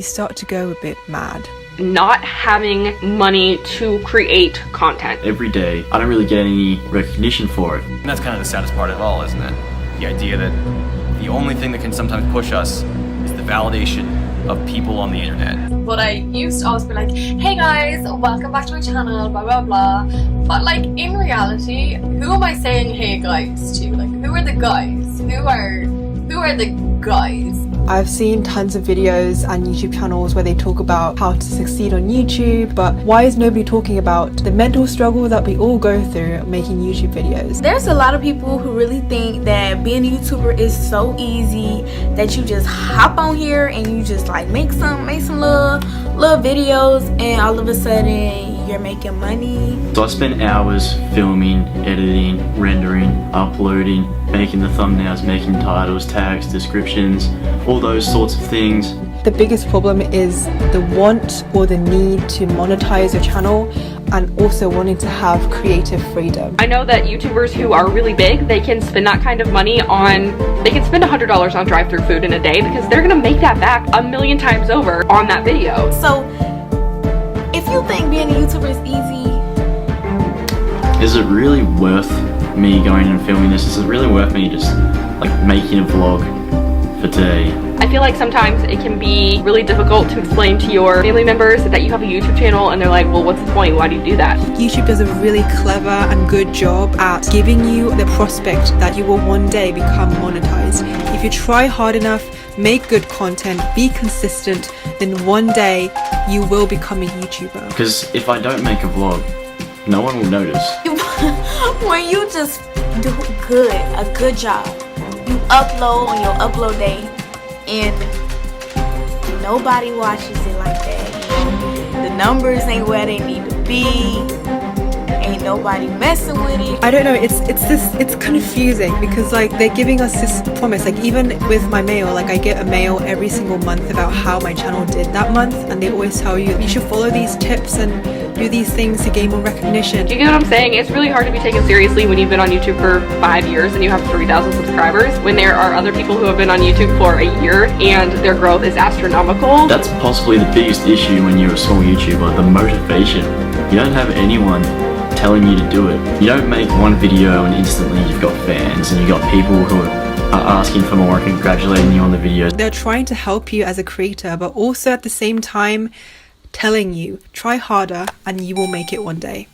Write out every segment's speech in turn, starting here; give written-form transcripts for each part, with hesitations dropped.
You start to go a bit mad. Not having money to create content. Every day, I don't really get any recognition for it. And that's kind of the saddest part of it all, isn't it? The idea that the only thing that can sometimes push us is the validation of people on the internet. But I used to always be like, hey guys, welcome back to my channel, blah blah blah. But like in reality, who am I saying hey guys to? Like who are the guys? Who are the guys? I've seen tons of videos and YouTube channels where they talk about how to succeed on YouTube, but why is nobody talking about the mental struggle that we all go through making YouTube videos? There's a lot of people who really think that being a YouTuber is so easy, that you just hop on here and you just like make some little videos and all of a sudden you're making money. So I spend hours filming, editing, rendering, uploading, making the thumbnails, making titles, tags, descriptions, all those sorts of things. The biggest problem is the want or the need to monetize your channel and also wanting to have creative freedom. I know that YouTubers who are really big, they can spend that kind of money on, they can spend $100 on drive-thru food in a day because they're gonna make that back a million times over on that video. So if you think being a YouTuber is easy, Is it really worth me going and filming this? Is it really worth me just like making a vlog for today? I feel like sometimes it can be really difficult to explain to your family members that you have a YouTube channel and they're like, well, what's the point? Why do you do that? YouTube does a really clever and good job at giving you the prospect that you will one day become monetized. If you try hard enough, make good content, be consistent, then one day you will become a YouTuber. Because if I don't make a vlog, no one will notice. when you just do a good job, you upload on your upload day and nobody watches it like that. The numbers ain't where they need to be. Ain't nobody messing with it. I don't know, it's confusing because like they're giving us this promise, like even with my mail, like I get a mail every single month about how my channel did that month, and they always tell you should follow these tips and do these things to gain more recognition. Do you get what I'm saying? It's really hard to be taken seriously when you've been on YouTube for 5 years and you have 3,000 subscribers, when there are other people who have been on YouTube for a year and their growth is astronomical. That's possibly the biggest issue when you're a small YouTuber, the motivation. You don't have anyone telling you to do it. You don't make one video and instantly you've got fans and you've got people who are asking for more and congratulating you on the videos. They're trying to help you as a creator, but also at the same time telling you, try harder and you will make it one day.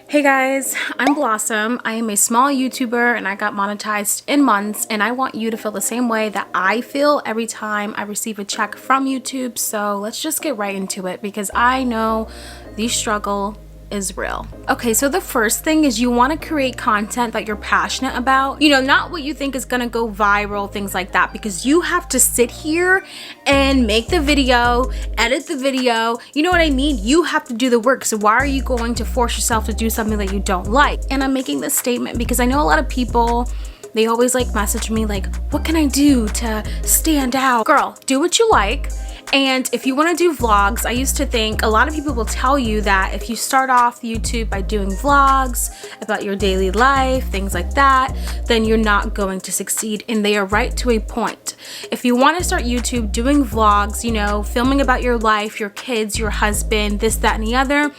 Hey guys, I'm Blossom. I am a small YouTuber and I got monetized in months, and I want you to feel the same way that I feel every time I receive a check from YouTube. So let's just get right into it because I know the struggle is real. Okay, so the first thing is you want to create content that you're passionate about. You know, not what you think is gonna go viral, things like that, because you have to sit here and make the video, edit the video, you know what I mean? You have to do the work. So why are you going to force yourself to do something that you don't like? And I'm making this statement because I know a lot of people, they always like message me like, what can I do to stand out? Girl, do what you like. And if you want to do vlogs, I used to think a lot of people will tell you that if you start off YouTube by doing vlogs about your daily life, things like that, then you're not going to succeed. And they are right to a point. If you want to start YouTube doing vlogs, you know, filming about your life, your kids, your husband, this, that, and the other,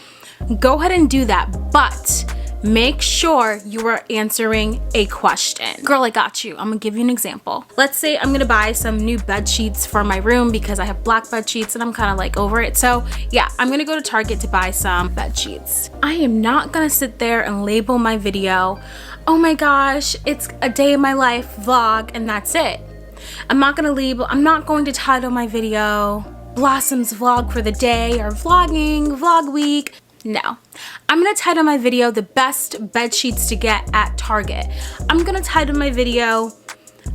go ahead and do that. But make sure you are answering a question. Girl, I got you. I'm gonna give you an example. Let's say I'm gonna buy some new bed sheets for my room because I have black bed sheets and I'm kind of like over it. So yeah, I'm gonna go to Target to buy some bed sheets. I am not gonna sit there and label my video, oh my gosh, it's a day in my life vlog, and that's it. I'm not going to title my video Blossom's vlog for the day or vlogging, vlog week. No, I'm gonna title my video the best bed sheets to get at Target. I'm gonna title my video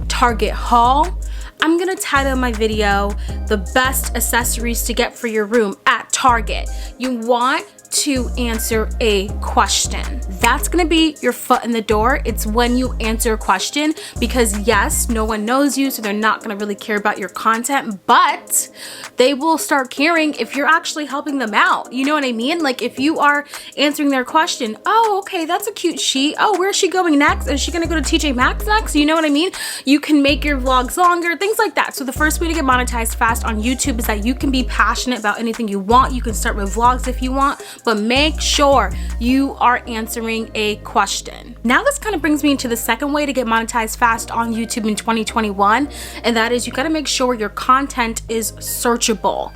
Target haul. I'm gonna title my video the best accessories to get for your room at Target. You want to answer a question. That's gonna be your foot in the door. It's when you answer a question, because yes, no one knows you, so they're not gonna really care about your content, but they will start caring if you're actually helping them out. You know what I mean? Like if you are answering their question, oh, okay, that's a cute sheet. Oh, where's she going next? Is she gonna go to TJ Maxx next? You know what I mean? You can make your vlogs longer, things like that. So the first way to get monetized fast on YouTube is that you can be passionate about anything you want. You can start with vlogs if you want, but make sure you are answering a question. Now this kind of brings me into the second way to get monetized fast on YouTube in 2021, and that is you gotta make sure your content is searchable.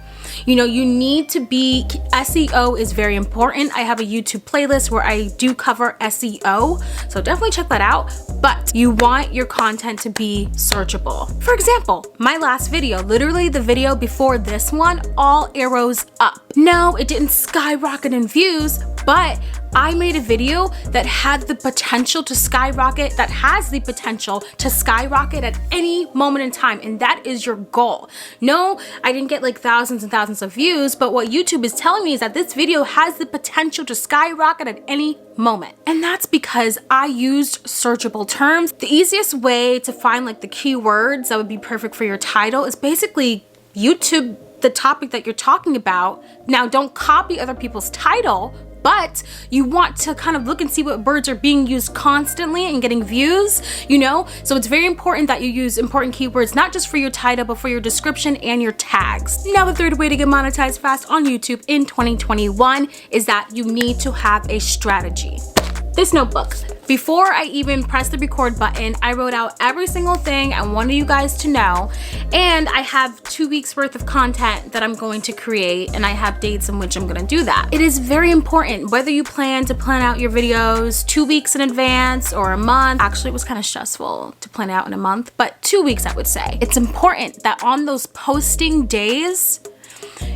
You know, you need to be, SEO is very important. I have a YouTube playlist where I do cover SEO, so definitely check that out. But you want your content to be searchable. For example, my last video, literally the video before this one, all arrows up. No, it didn't skyrocket in views, but I made a video that had the potential to skyrocket, that has the potential to skyrocket at any moment in time, and that is your goal. No, I didn't get like thousands and thousands of views, but what YouTube is telling me is that this video has the potential to skyrocket at any moment. And that's because I used searchable terms. The easiest way to find like the keywords that would be perfect for your title is basically YouTube, the topic that you're talking about. Now, don't copy other people's title, but you want to kind of look and see what words are being used constantly and getting views, you know? So it's very important that you use important keywords, not just for your title, but for your description and your tags. Now, the third way to get monetized fast on YouTube in 2021 is that you need to have a strategy. This notebook. Before I even pressed the record button, I wrote out every single thing I wanted you guys to know, and I have 2 weeks worth of content that I'm going to create, and I have dates in which I'm gonna do that. It is very important whether you plan to plan out your videos 2 weeks in advance or a month. Actually, it was kind of stressful to plan out in a month, but 2 weeks I would say. It's important that on those posting days,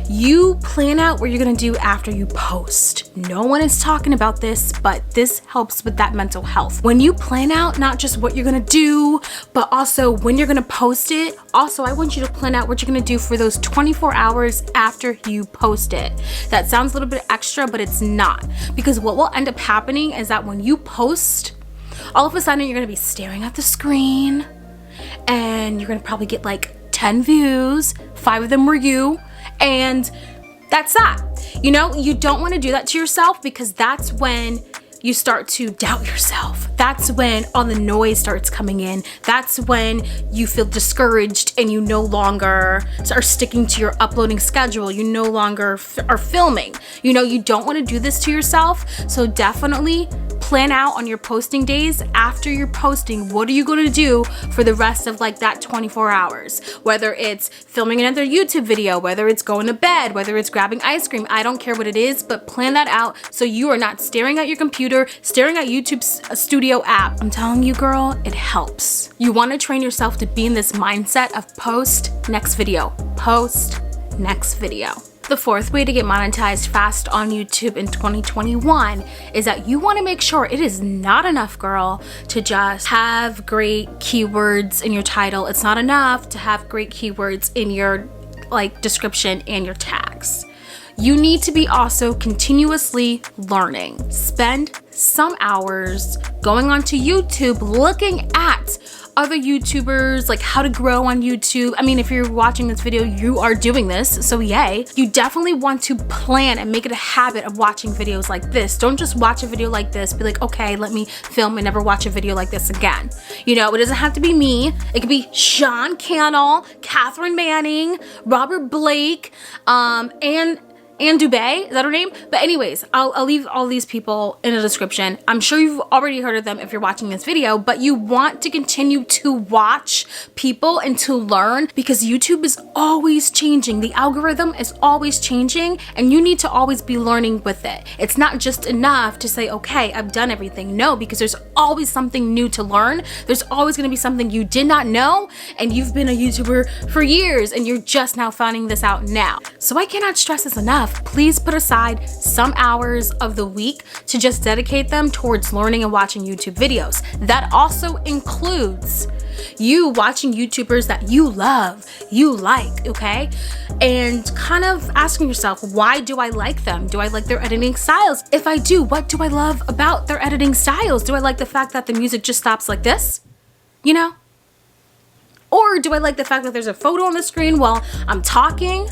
you plan out what you're gonna do after you post. No one is talking about this, but this helps with that mental health. When you plan out not just what you're gonna do, but also when you're gonna post it, also I want you to plan out what you're gonna do for those 24 hours after you post it. That sounds a little bit extra, but it's not. Because what will end up happening is that when you post, all of a sudden you're gonna be staring at the screen, and you're gonna probably get like 10 views, 5 of them were you, and that's that. You know, you don't want to do that to yourself, because that's when you start to doubt yourself. That's when all the noise starts coming in. That's when you feel discouraged and you no longer are sticking to your uploading schedule. You no longer are filming. You know, you don't want to do this to yourself. So definitely plan out on your posting days. After you're posting, what are you going to do for the rest of like that 24 hours? Whether it's filming another YouTube video, whether it's going to bed, whether it's grabbing ice cream, I don't care what it is, but plan that out so you are not staring at your computer, staring at YouTube's studio app. I'm telling you, girl, it helps. You want to train yourself to be in this mindset of post, next video, post, next video. The fourth way to get monetized fast on YouTube in 2021 is that you want to make sure it is not enough, girl, to just have great keywords in your title. It's not enough to have great keywords in your like description and your tags. You need to be also continuously learning. Spend some hours going onto YouTube looking at other YouTubers, like how to grow on YouTube. I mean, if you're watching this video, you are doing this, so yay. You definitely want to plan and make it a habit of watching videos like this. Don't just watch a video like this, be like, okay, let me film and never watch a video like this again. You know, it doesn't have to be me. It could be Sean Cannell, Catherine Manning, Robert Blake, and Dubé, is that her name? But anyways, I'll leave all these people in the description. I'm sure you've already heard of them if you're watching this video, but you want to continue to watch people and to learn, because YouTube is always changing. The algorithm is always changing, and you need to always be learning with it. It's not just enough to say, okay, I've done everything. No, because there's always something new to learn. There's always gonna be something you did not know, and you've been a YouTuber for years, and you're just now finding this out now. So I cannot stress this enough. enough, please put aside some hours of the week to just dedicate them towards learning and watching YouTube videos. That also includes you watching YouTubers that you love, you like, okay? And kind of asking yourself, why do I like them? Do I like their editing styles? If I do, what do I love about their editing styles? Do I like the fact that the music just stops like this? You know? Or do I like the fact that there's a photo on the screen while I'm talking?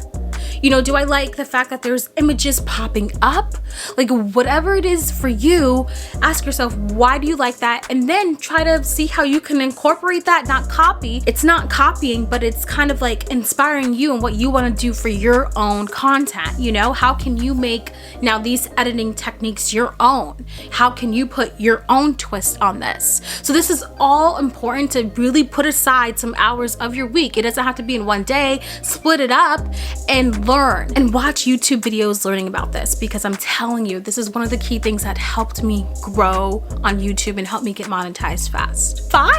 You know, do I like the fact that there's images popping up? Like, whatever it is for you, ask yourself, why do you like that? And then try to see how you can incorporate that, not copy. It's not copying, but it's kind of like inspiring you and what you want to do for your own content. You know, how can you make now these editing techniques your own? How can you put your own twist on this? So this is all important to really put aside some hours of your week. It doesn't have to be in one day. Split it up and learn and watch YouTube videos learning about this, because I'm telling you, this is one of the key things that helped me grow on YouTube and helped me get monetized fast. 5.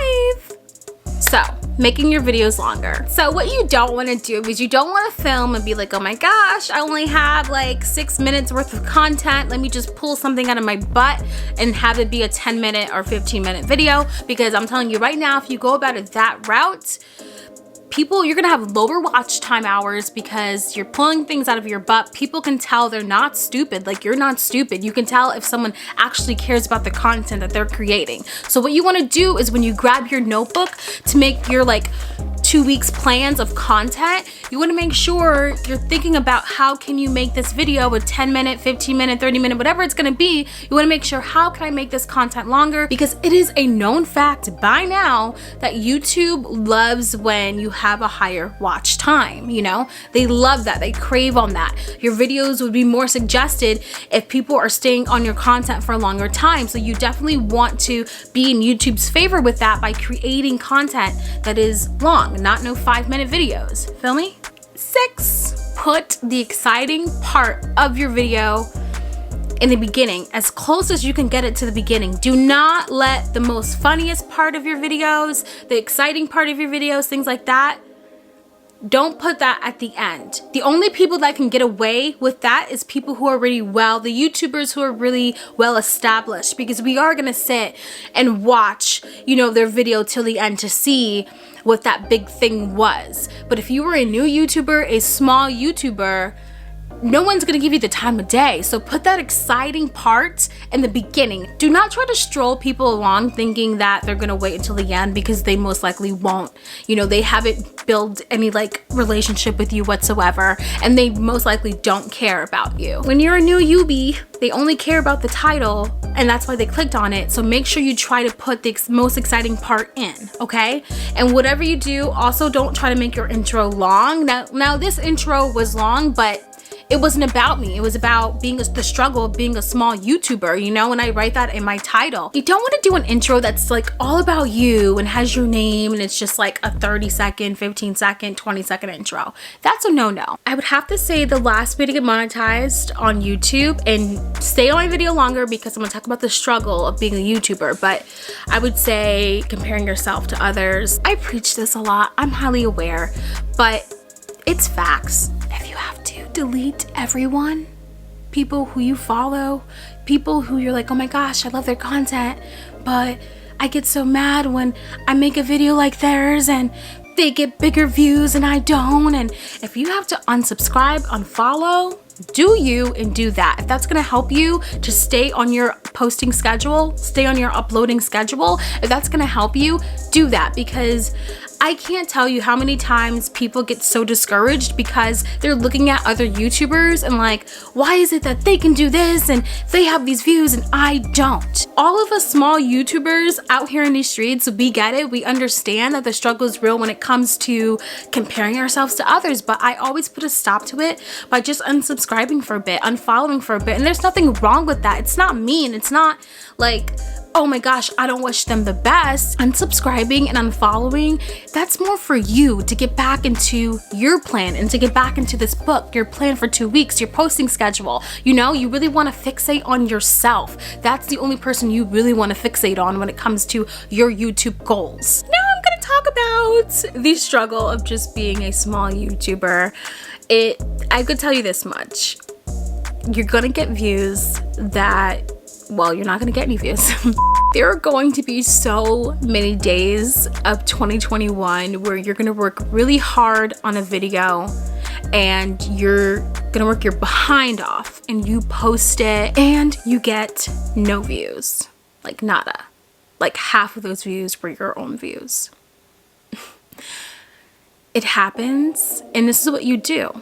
So, making your videos longer. So what you don't want to do is you don't want to film and be like, oh my gosh, I only have like 6 minutes worth of content. Let me just pull something out of my butt and have it be a 10-minute or 15-minute video. Because I'm telling you right now, if you go about it that route, you're gonna have lower watch time hours because you're pulling things out of your butt. People can tell they're not stupid. Like, you're not stupid. You can tell if someone actually cares about the content that they're creating. So what you want to do is when you grab your notebook to make your like 2 weeks plans of content, you want to make sure you're thinking about how can you make this video a 10-minute, 15-minute, 30-minute, whatever it's going to be. You want to make sure, how can I make this content longer? Because it is a known fact by now that YouTube loves when you have a higher watch time. You know, they love that. They crave on that. Your videos would be more suggested if people are staying on your content for a longer time. So you definitely want to be in YouTube's favor with that by creating content that is long, not no 5-minute videos. Feel me? 6, put the exciting part of your video in the beginning, as close as you can get it to the beginning. Do not let the most funniest part of your videos, the exciting part of your videos, things like that, don't put that at the end. The only people that can get away with that is people who are really the YouTubers who are really well established, because we are gonna sit and watch, you know, their video till the end to see what that big thing was. But if you were a new YouTuber, a small YouTuber, no one's gonna give you the time of day. So put that exciting part in the beginning. Do not try to stroll people along thinking that they're gonna wait until the end, because they most likely won't. You know, they haven't built any like relationship with you whatsoever, and they most likely don't care about you. When you're a new newbie, they only care about the title, and that's why they clicked on it. So make sure you try to put the most exciting part in, okay? And whatever you do, also don't try to make your intro long. Now this intro was long, but it wasn't about me. It was about the struggle of being a small YouTuber, you know, and I write that in my title. You don't want to do an intro that's like all about you and has your name and it's just like a 30-second, 15-second, 20-second intro. That's a no-no. I would have to say the last way to get monetized on YouTube, and stay on my video longer because I'm gonna talk about the struggle of being a YouTuber, but I would say comparing yourself to others. I preach this a lot, I'm highly aware, but it's facts. If you have to delete everyone, people who you follow, people who you're like, oh my gosh, I love their content, but I get so mad when I make a video like theirs and they get bigger views and I don't. And if you have to unsubscribe, unfollow, do you, and do that. If that's gonna help you to stay on your posting schedule, stay on your uploading schedule, if that's gonna help you, do that. Because I can't tell you how many times people get so discouraged because they're looking at other YouTubers and like, why is it that they can do this and they have these views and I don't? All of us small YouTubers out here in these streets, we get it. We understand that the struggle is real when it comes to comparing ourselves to others, but I always put a stop to it by just unsubscribing for a bit, unfollowing for a bit. And there's nothing wrong with that. It's not mean. It's not like, oh my gosh, I don't wish them the best. Unsubscribing and unfollowing, that's more for you to get back into your plan and to get back into this book, your plan for 2 weeks, your posting schedule. You know, you really want to fixate on yourself. That's the only person you really want to fixate on when it comes to your YouTube goals. Now I'm going to talk about the struggle of just being a small YouTuber. I could tell you this much. you're gonna get views that, well, you're not gonna get any views. There are going to be so many days of 2021 where you're gonna work really hard on a video and you're gonna work your behind off and you post it and you get no views, like nada. Like half of those views were your own views. It happens, and this is what you do.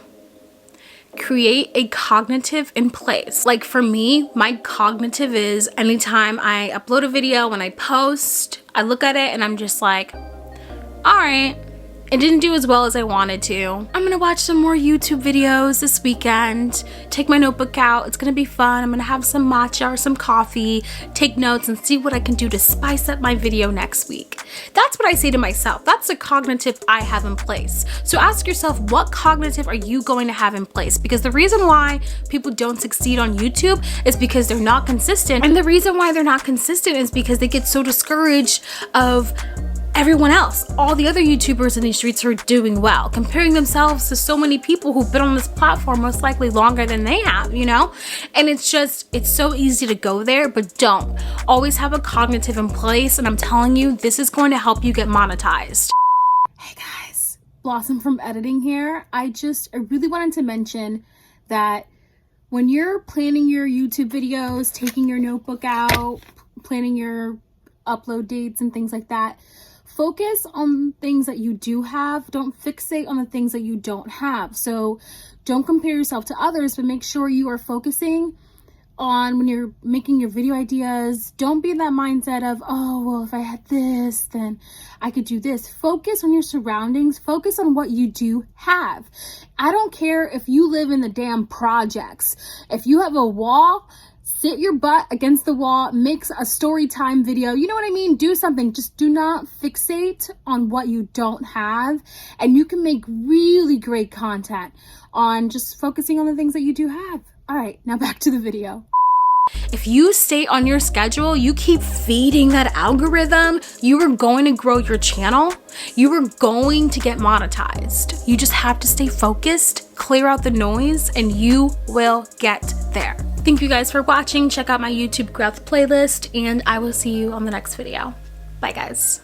Create a cognitive in place. Like for me, my cognitive is anytime I upload a video, when I post, I look at it and I'm just like, all right, it didn't do as well as I wanted to. I'm gonna watch some more YouTube videos this weekend, take my notebook out, it's gonna be fun. I'm gonna have some matcha or some coffee, take notes and see what I can do to spice up my video next week. That's what I say to myself. That's the cognitive I have in place. So ask yourself, what cognitive are you going to have in place? Because the reason why people don't succeed on YouTube is because they're not consistent. And the reason why they're not consistent is because they get so discouraged of everyone else, all the other YouTubers in these streets who are doing well, comparing themselves to so many people who've been on this platform most likely longer than they have, you know? And it's so easy to go there, but don't. Always have a cognitive in place, and I'm telling you, this is going to help you get monetized. Hey guys, Blossom from editing here. I really wanted to mention that when you're planning your YouTube videos, taking your notebook out, planning your upload dates and things like that, focus on things that you do have. Don't fixate on the things that you don't have. So don't compare yourself to others, but make sure you are focusing on when you're making your video ideas. Don't be in that mindset of, oh, well, if I had this, then I could do this. Focus on your surroundings. Focus on what you do have. I don't care if you live in the damn projects. If you have a wall, sit your butt against the wall, make a story time video. You know what I mean? Do something. Just do not fixate on what you don't have. And you can make really great content on just focusing on the things that you do have. All right, now back to the video. If you stay on your schedule, you keep feeding that algorithm, you are going to grow your channel. You are going to get monetized. You just have to stay focused, clear out the noise, and you will get there. Thank you guys for watching. Check out my YouTube growth playlist, and I will see you on the next video. Bye guys.